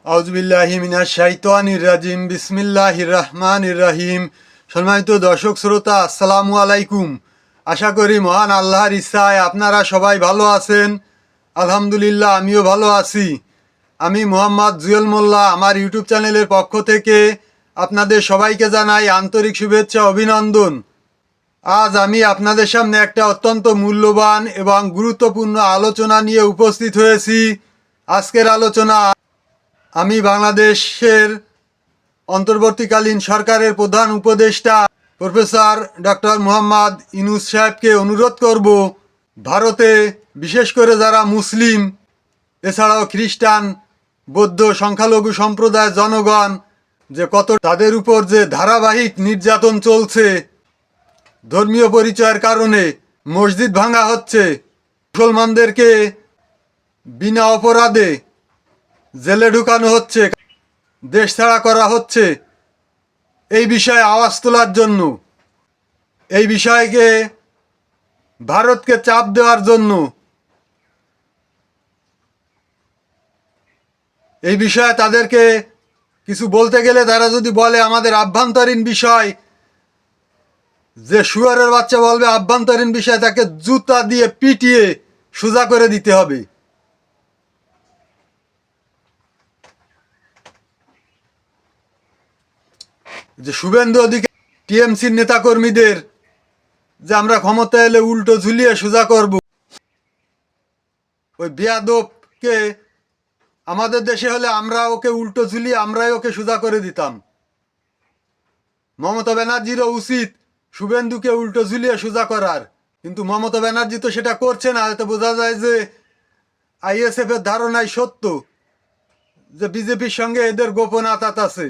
আউযুবিল্লাহি মিনাশ শাইতানির রাজিম বিসমিল্লাহির রহমানির রহিম। সম্মানিত দর্শক শ্রোতা, আসসালামু আলাইকুম। আশা করি মহান আল্লাহর ইচ্ছায় আপনারা সবাই ভালো আছেন। আলহামদুলিল্লাহ, আমিও ভালো আছি। আমি মোহাম্মদ জুয়েল মোল্লা, আমার ইউটিউব চ্যানেলের পক্ষ থেকে আপনাদের সবাইকে জানাই আন্তরিক শুভেচ্ছা, অভিনন্দন। আজ আমি আপনাদের সামনে একটা অত্যন্ত মূল্যবান এবং গুরুত্বপূর্ণ আলোচনা নিয়ে উপস্থিত হয়েছি। আজকের আলোচনা আমি বাংলাদেশের অন্তর্বর্তীকালীন সরকারের প্রধান উপদেষ্টা প্রফেসর ডক্টর মোহাম্মদ ইউনূস সাহেবকে অনুরোধ করব, ভারতে বিশেষ করে যারা মুসলিম, এছাড়াও খ্রিস্টান, বৌদ্ধ সংখ্যালঘু সম্প্রদায়ের জনগণ যে কত তাদের উপর যে ধারাবাহিক নির্যাতন চলছে, ধর্মীয় পরিচয়ের কারণে মসজিদ ভাঙা হচ্ছে, মুসলমানদেরকে বিনা অপরাধে জেলে ঢুকানো হচ্ছে, দেশ ছাড়া করা হচ্ছে, এই বিষয়ে আওয়াজ তোলার জন্য, এই বিষয়কে ভারতকে চাপ দেওয়ার জন্য, এই বিষয়ে তাদেরকে কিছু বলতে গেলে তারা যদি বলে আমাদের আভ্যন্তরীণ বিষয়, যে শুয়ারের বাচ্চা বলবে আভ্যন্তরীণ বিষয়, তাকে জুতা দিয়ে পিটিয়ে সোজা করে দিতে হবে। যে শুভেন্দু অধিকারী টিএমসির নেতাকর্মীদের যে আমরা ক্ষমতা এলে উল্টো ঝুলিয়ে সোজা করব, ওই বেয়াদবকে আমাদের দেশে হলে আমরা ওকে উল্টো ঝুলিয়ে আমরাই ওকে সোজা করে দিতাম। মমতা ব্যানার্জিরও উচিত শুভেন্দুকে উল্টো ঝুলিয়ে সোজা করার, কিন্তু মমতা ব্যানার্জি তো সেটা করছে না। এতে বোঝা যায় যে আইএসএফ এর ধারণাই সত্য, যে বিজেপির সঙ্গে এদের গোপন আঁতাত আছে।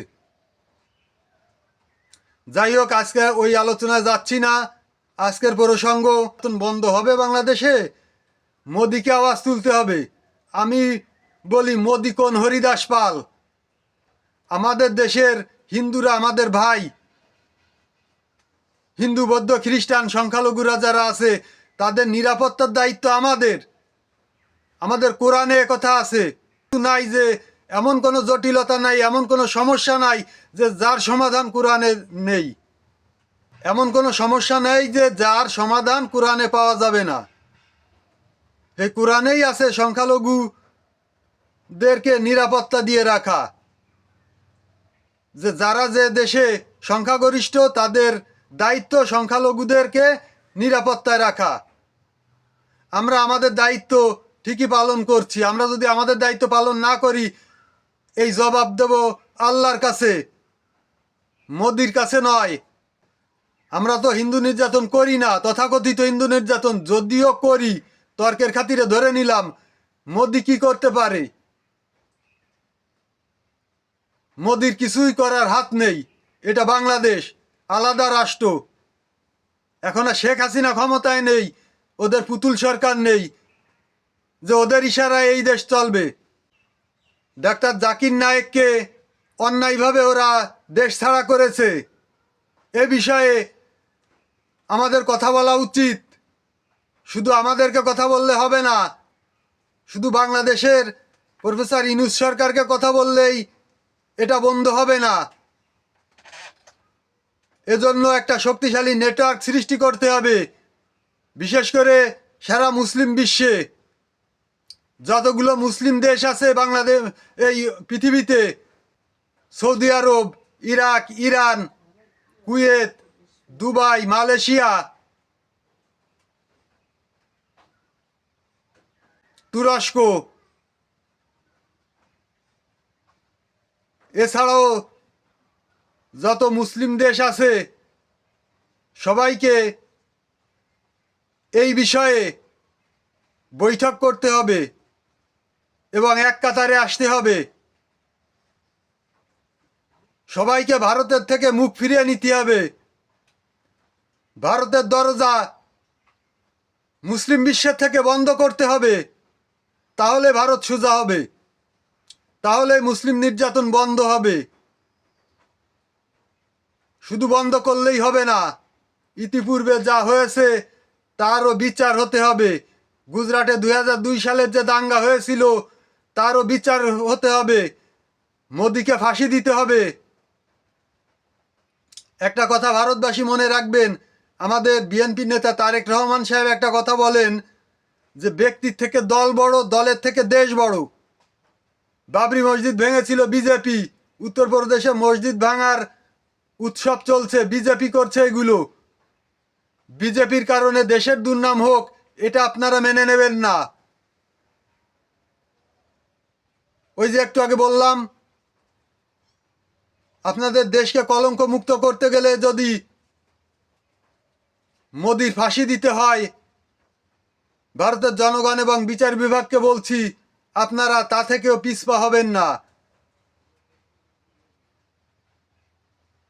যাই হোক, আজকে ওই আলোচনায় যাচ্ছি না। আজকের প্রসঙ্গ বন্ধ হবে বাংলাদেশে, মোদিকে আওয়াজ তুলতে হবে। আমি বলি, মোদি কোন হরিদাস পাল? আমাদের দেশের হিন্দুরা আমাদের ভাই, হিন্দু বৌদ্ধ খ্রিস্টান সংখ্যালঘুরা যারা আছে তাদের নিরাপত্তার দায়িত্ব আমাদের। আমাদের কোরআনে কথা আছে নাই যে এমন কোনো জটিলতা নাই, এমন কোনো সমস্যা নাই যে যার সমাধান কোরআনে নেই। এমন কোনো সমস্যা নেই যে যার সমাধান কোরআনে পাওয়া যাবে না। এই কোরআনেই আছে সংখ্যালঘুদেরকে নিরাপত্তা দিয়ে রাখা, যে যারা যে দেশে সংখ্যাগরিষ্ঠ তাদের দায়িত্ব সংখ্যালঘুদেরকে নিরাপত্তায় রাখা। আমরা আমাদের দায়িত্ব ঠিকই পালন করছি। আমরা যদি আমাদের দায়িত্ব পালন না করি, এই জবাব দেব আল্লাহর কাছে, মোদির কাছে নয়। আমরা তো হিন্দু নির্যাতন করি না, তথাকথিত হিন্দু নির্যাতন যদিও করি, তর্কের খাতিরে ধরে নিলাম। মোদি কি করতে পারে? মোদির কিছুই করার হাত নেই। এটা বাংলাদেশ, আলাদা রাষ্ট্র। এখন আর শেখ হাসিনা ক্ষমতায় নেই, ওদের পুতুল সরকার নেই যে ওদের ইশারায় এই দেশ চলবে। ডাক্তার জাকির নায়েককে অন্যায়ভাবে ওরা দেশ ছাড়া করেছে, এ বিষয়ে আমাদের কথা বলা উচিত। শুধু আমাদেরকে কথা বললে হবে না, শুধু বাংলাদেশের প্রফেসর ইউনূস সরকারকে কথা বললেই এটা বন্ধ হবে না। এজন্য একটা শক্তিশালী নেটওয়ার্ক সৃষ্টি করতে হবে। বিশেষ করে সারা মুসলিম বিশ্বে যতগুলো মুসলিম দেশ আছে বাংলাদেশ, এই পৃথিবীতে, Saudi Arab, Iraq, Iran, Kuwait, Dubai, Malaysia, তুরস্ক, এছাড়াও যত মুসলিম দেশ আছে সবাইকে এই বিষয়ে বৈঠক করতে হবে এবং এক কাতারে আসতে হবে। সবাইকে ভারতের থেকে মুখ ফিরিয়ে নিতে হবে। ভারতের দরজা মুসলিম বিশ্বের থেকে বন্ধ করতে হবে। তাহলে ভারত সোজা হবে, তাহলে মুসলিম নির্যাতন বন্ধ হবে। শুধু বন্ধ করলেই হবে না, ইতিপূর্বে যা হয়েছে তারও বিচার হতে হবে। গুজরাটে 2002 সালের যে দাঙ্গা হয়েছিল তারও বিচার হতে হবে। মোদিকে ফাঁসি দিতে হবে। একটা কথা ভারতবাসী মনে রাখবেন, আমাদের বিএনপি নেতা তারেক রহমান সাহেব একটা কথা বলেন যে ব্যক্তির থেকে দল বড়, দলের থেকে দেশ বড়। বাবরি মসজিদ ভেঙেছিল বিজেপি, উত্তরপ্রদেশে মসজিদ ভাঙার উৎসব চলছে, বিজেপি করছে এগুলো। বিজেপির কারণে দেশের দুর্নাম হোক, এটা আপনারা মেনে নেবেন না। ওই যে একটু আগে বললাম, আপনাদের দেশকে কলঙ্ক মুক্ত করতে গেলে যদি মোদির ফাঁসি দিতে হয়, ভারতের জনগণ এবং বিচার বিভাগকে বলছি, আপনারা তা থেকেও পিছপা হবেন না।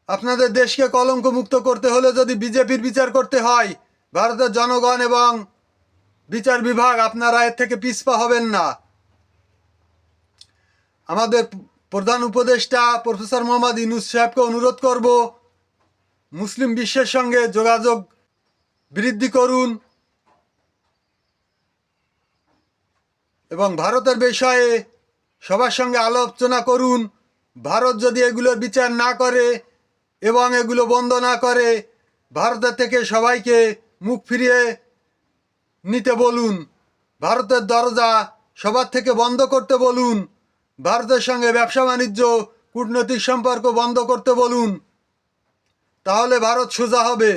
আপনাদের দেশকে কলঙ্ক মুক্ত করতে হলে যদি বিজেপির বিচার করতে হয়, ভারতের জনগণ এবং বিচার বিভাগ আপনারা এর থেকে পিছপা হবেন না। আমাদের প্রধান উপদেষ্টা প্রফেসর মোহাম্মদ ইউনূস সাহেবকে অনুরোধ করব, মুসলিম বিশ্বের সঙ্গে যোগাযোগ বৃদ্ধি করুন এবং ভারতের বিষয়ে সবার সঙ্গে আলোচনা করুন। ভারত যদি এগুলোর বিচার না করে এবং এগুলো বন্ধ না করে, ভারতের থেকে সবাইকে মুখ ফিরিয়ে নিতে বলুন। ভারতের দরজা সবার থেকে বন্ধ করতে বলুন। ভারতের সঙ্গে ব্যবসা বাণিজ্য, কূটনৈতিক সম্পর্ক বন্ধ করতে বলুন। তাহলে ভারত সোজা হবে।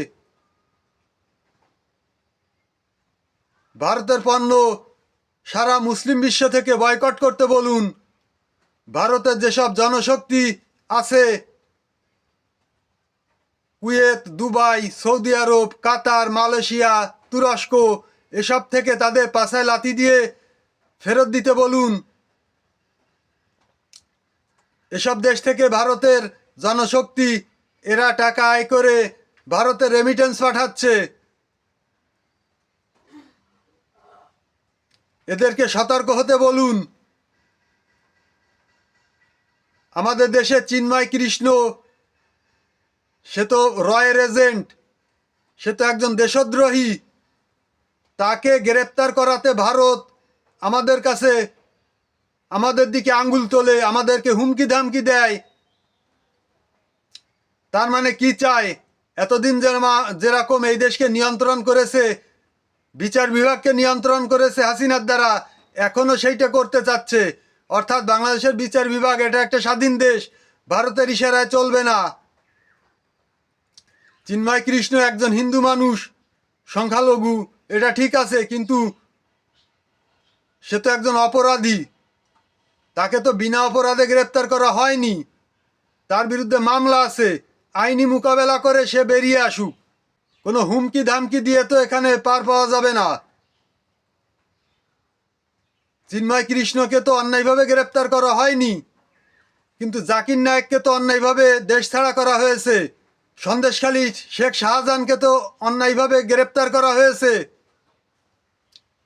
ভারতের পণ্য সারা মুসলিম বিশ্ব থেকে বয়কট করতে বলুন। ভারতের যেসব জনশক্তি আছে, কুয়েত, দুবাই, সৌদি আরব, কাতার, মালয়েশিয়া, তুরস্ক, এসব থেকে তাদের পাছায় লাথি দিয়ে ফেরত দিতে বলুন। এসব দেশ থেকে ভারতের জনশক্তি, এরা টাকা আয় করে ভারতে রেমিটেন্স পাঠাচ্ছে। এদেরকে সতর্ক হতে বলুন। আমাদের দেশে চিন্ময় কৃষ্ণ, সে তো রয়ের এজেন্ট, সে তো একজন দেশদ্রোহী। তাকে গ্রেপ্তার করাতে ভারত আমাদের কাছে, আমাদের দিকে আঙ্গুল তোলে, আমাদেরকে হুমকি ধামকি দেয়। তার মানে কি চায়? এতদিন যেরকম এই দেশকে নিয়ন্ত্রণ করেছে, বিচার বিভাগকে নিয়ন্ত্রণ করেছে হাসিনার দ্বারা, এখনো সেইটা করতে চাচ্ছে। অর্থাৎ বাংলাদেশের বিচার বিভাগ এটা একটা স্বাধীন দেশ, ভারতের ইশারায় চলবে না। চিন্ময় কৃষ্ণ একজন হিন্দু মানুষ, সংখ্যালঘু, এটা ঠিক আছে, কিন্তু সে তো একজন অপরাধী। তাকে তো বিনা অপরাধে গ্রেপ্তার করা হয়নি, তার বিরুদ্ধে মামলা আছে। আইনি মোকাবেলা করে সে বেরিয়ে আসুক। কোনো হুমকি ধামকি দিয়ে তো এখানে পার পাওয়া যাবে না। চিন্ময় কৃষ্ণকে তো অন্যায়ভাবে গ্রেপ্তার করা হয়নি, কিন্তু জাকির নায়েককে তো অন্যায়ভাবে দেশ ছাড়া করা হয়েছে। সন্দেশখালী শেখ শাহজাহানকে তো অন্যায়ভাবে গ্রেপ্তার করা হয়েছে।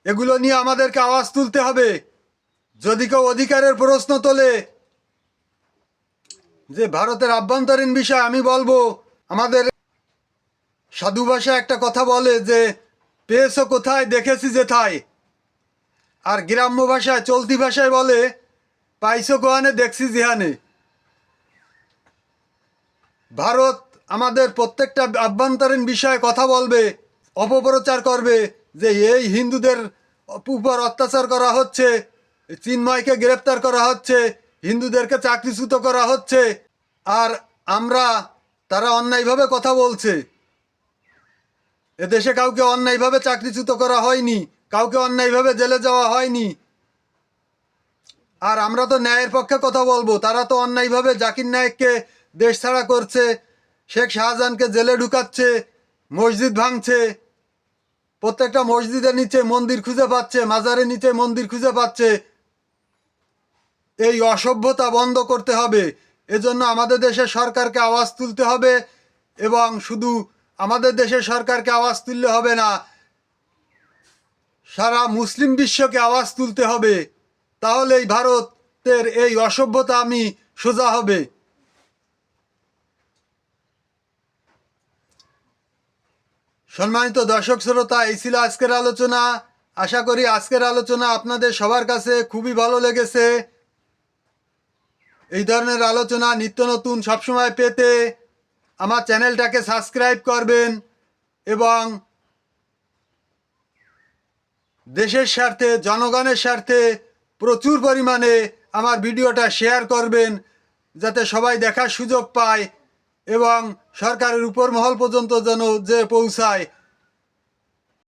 এগুলো নিয়ে আমাদেরকে আওয়াজ তুলতে হবে। যদি কেউ অধিকারের প্রশ্ন তোলে যে ভারতের আভ্যন্তরীণ বিষয়, আমি বলবো, আমাদের সাধু ভাষায় একটা কথা বলে যে পেয়েছো কোথায়, দেখেছি যেথায়। আর গ্রাম্য ভাষায়, চলতি ভাষায় বলে পাইছো কোহানে, দেখছি যেহানে। ভারত আমাদের প্রত্যেকটা আভ্যন্তরীণ বিষয়ে কথা বলবে, অপপ্রচার করবে যে এই হিন্দুদের উপর অত্যাচার করা হচ্ছে, চিন্ময়কে গ্রেপ্তার করা হচ্ছে, হিন্দুদেরকে চাকরিচ্যুত করা হচ্ছে। আর আমরা, তারা অন্যায়ভাবে কথা বলছে। এদেশে কাউকে অন্যায়ভাবে চাকরিচ্যুত করা হয়নি, কাউকে অন্যায়ভাবে জেলে যাওয়া হয়নি। আর আমরা তো ন্যায়ের পক্ষে কথা বলবো। তারা তো অন্যায়ভাবে জাকির নায়েককে দেশ ছাড়া করছে, শেখ শাহজাহানকে জেলে ঢুকাচ্ছে, মসজিদ ভাঙছে, প্রত্যেকটা মসজিদের নিচে মন্দির খুঁজে পাচ্ছে, মাজারের নিচে মন্দির খুঁজে পাচ্ছে। এই অসভ্যতা বন্ধ করতে হবে। এজন্য আমাদের দেশের সরকারকে আওয়াজ তুলতে হবে, এবং শুধু আমাদের দেশের সরকারকে আওয়াজ তুললে হবে না, সারা মুসলিম বিশ্বকে আওয়াজ তুলতে হবে। তাহলেই ভারতের এই অসভ্যতা আমি সোজা হবে। সম্মানিত দর্শক শ্রোতা, এই ছিল আজকের আলোচনা। আশা করি আজকের আলোচনা আপনাদের সবার কাছে খুবই ভালো লেগেছে এই ধরনের আলোচনা নিত্য নতুন সবসময় পেতে আমার চ্যানেলটাকে সাবস্ক্রাইব করবেন এবং দেশের স্বার্থে জনগণের স্বার্থে প্রচুর পরিমাণে আমার ভিডিওটা শেয়ার করবেন যাতে সবাই দেখার সুযোগ পায় এবং সরকারের উপর মহল পর্যন্ত যেন যে পৌঁছায়